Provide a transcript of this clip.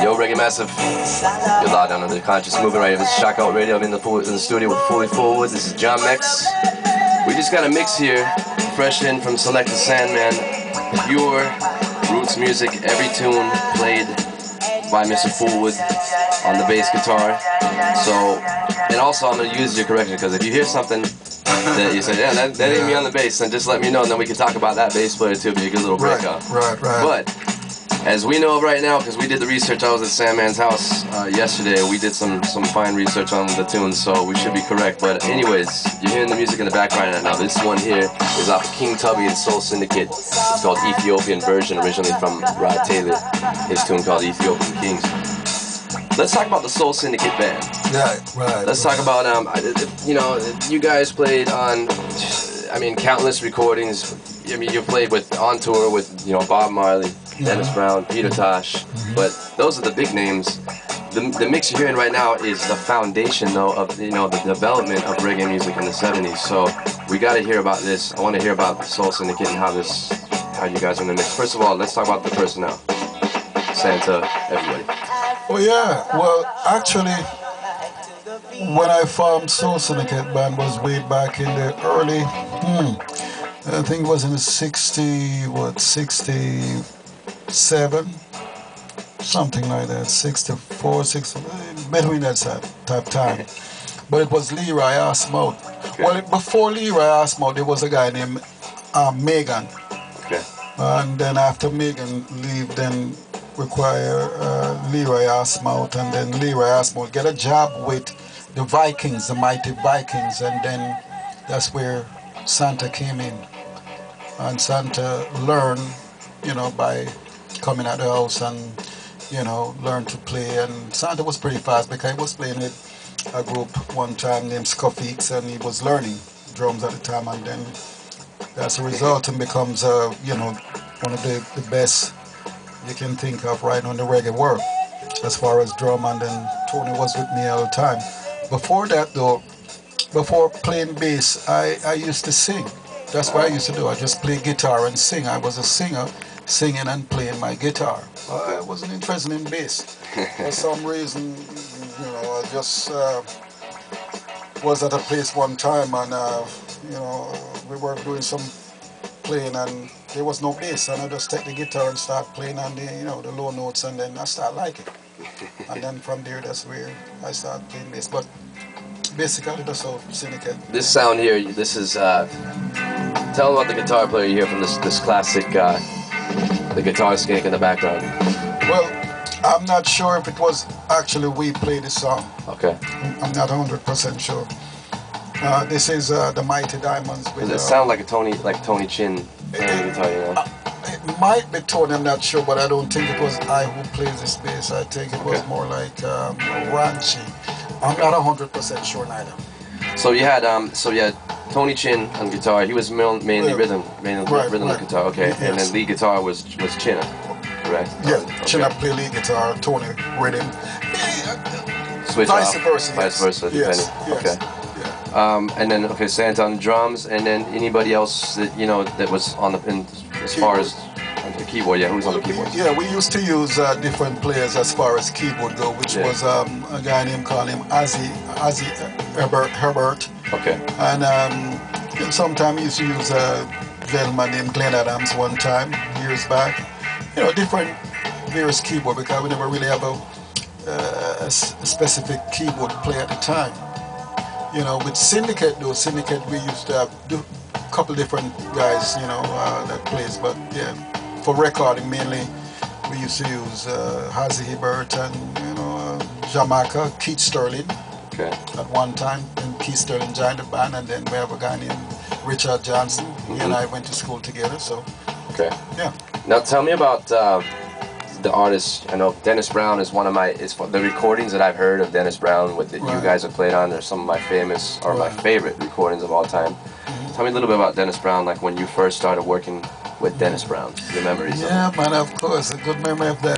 Yo, Reggae Massive. You're loud down on the conscious movement right here. This is Shock Out Radio. I'm in the studio with Fullwood. This is John Mix. We just got a mix here, fresh in from Select the Sandman. Pure roots music, every tune played by Mr. Fullwood on the bass guitar. So, and also I'm going to use your correction, because if you hear something that you say, yeah, that ain't me on the bass, then just let me know, and then we can talk about that bass player too, be a good little breakout. Right. But as we know right now, because we did the research, I was at Sandman's house yesterday, we did some fine research on the tunes, so we should be correct. But anyways, you're hearing the music in the background right now. This one here is off of King Tubby and Soul Syndicate. It's called Ethiopian Version, originally from Rod Taylor, his tune called Ethiopian Kings. Let's talk about the Soul Syndicate band. Right. Let's talk about, you know, you guys played on, I mean, countless recordings. I mean, you played on tour with, you know, Bob Marley, Dennis Brown, Peter Tosh, but those are the big names. The mix you're hearing right now is the foundation, though, of, you know, the development of reggae music in the 70s. So we got to hear about this. I want to hear about the Soul Syndicate and how you guys are in the mix. First of all, let's talk about the personnel. Santa, everybody. Oh yeah. Well, actually, when I formed Soul Syndicate band was way back in the early, I think it was in the 67, something like that, 64, 60, between that type time. But it was Leroy Asmouth. Okay. Well, before Leroy Asmouth, there was a guy named Megan. Okay. And then after Megan leave, then require Leroy Asmouth, and then Leroy Asmouth get a job with the Vikings, the mighty Vikings, and then that's where Santa came in. And Santa learned, you know, by coming at the house and, you know, learn to play. And Santa was pretty fast because he was playing with a group one time named Scuffeaks, and he was learning drums at the time. And then as a result, and becomes, you know, one of the best you can think of right on the reggae world as far as drum. And then Tony was with me all the time. Before that, though, before playing bass, I used to sing. That's what I used to do. I just play guitar and sing. I was a singer, singing and playing my guitar. I wasn't interested in bass. For some reason, you know, I just was at a place one time, and you know, we were doing some playing and there was no bass, and I just take the guitar and start playing on the, you know, the low notes, and then I start liking it. And then from there, that's where I started playing bass. But basically, that's all Syndicate. This sound here, this is, tell them about the guitar player you hear from this classic, the guitar skank in the background. Well, I'm not sure if it was actually we played the song. Okay. I'm not 100% sure. This is the Mighty Diamonds. Does it sound like Tony Chin playing the guitar, you know? It might be Tony, I'm not sure, but I don't think it was I who plays this bass. I think it was more like Ranchi. I'm not 100% sure neither. So you had Tony Chin on guitar. He was mainly rhythm guitar. Okay, yes. And then lead guitar was Chinna, correct? Yeah, okay. Chinna play lead guitar, Tony rhythm. Switch vice off. versa. Vice versa, depending. Okay. Yeah. And then Santa on the drums, and then anybody else that you know that was on the as far as on the keyboard. Yeah, who's on the keyboard? Yeah, we used to use different players as far as keyboard go, which was a guy named Ozzy Herbert. Okay. And sometimes we used to use a gentleman named Glenn Adams one time, years back. You know, different various keyboard, because we never really have a specific keyboard player at the time. You know, with Syndicate though, we used to have a couple different guys, you know, that plays. But yeah, for recording mainly, we used to use Ozzy Herbert and, you know, Jamaica, Keith Sterling. Okay. At one time, and Keith Sterling joined the band, and then we have a guy named Richard Johnson. He and I went to school together, so. Okay. Yeah. Now tell me about the artists. I know Dennis Brown is one of the recordings that I've heard of Dennis Brown that you guys have played on. They're some of my famous, or my favorite recordings of all time. Tell me a little bit about Dennis Brown, like when you first started working with Dennis Brown, your memories. Yeah, man, of course, a good memory of that.